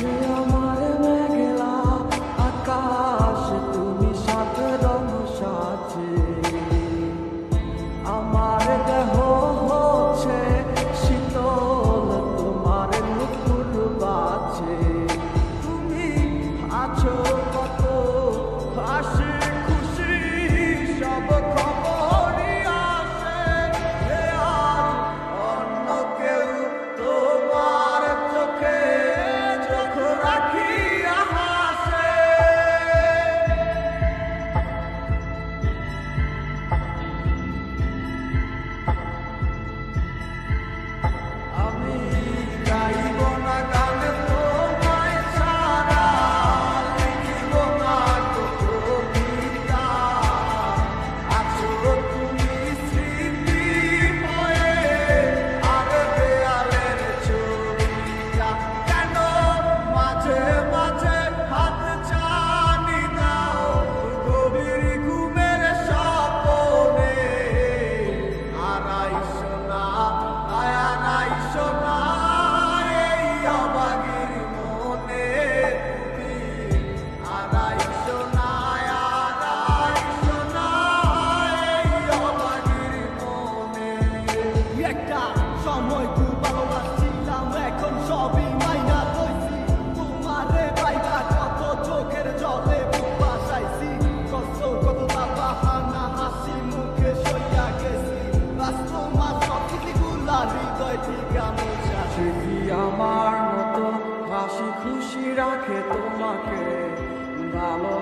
যে আমার মেঘলা আকাশ তুমি সাত রং সাজে আমার দেহ হচ্ছে শীতল তোমার নুপুর বাজে তুমি আছো কত হাসি খুশি সব খবরই আসে আর অন্য কেউ তোমার চোখে চোখ রাখিয়া হাসে আমি গাইব না গান তোমায় ছাড়া লিখিব না কবিতা আছো তুমি স্মৃতি হয়ে আর দেয়ালের ছবিটা কেন মাঝে মাঝে হাত ছানি দাও গভীর ঘুমের স্বপ্নে আর আইসো না আয়ার আইসো না এই অবাগির মনে তুমি আর আইসো না আর আইসো না এই অবাগির মনে একটা সময় খুব ভালোবাসছিলাম এখন সবই মাইনা লইছি তোমারে পাইবা কত চোখের জলে বুক বাসাইছি কষ্ট কত বাহানা হাসি মুখে সইয়া গেছি আজ তোমার সব স্মৃতিগুলা হৃদয় থেকে মোছা সে কি আমার মতো হাসি খুশি রাখে তোমাকে ভালো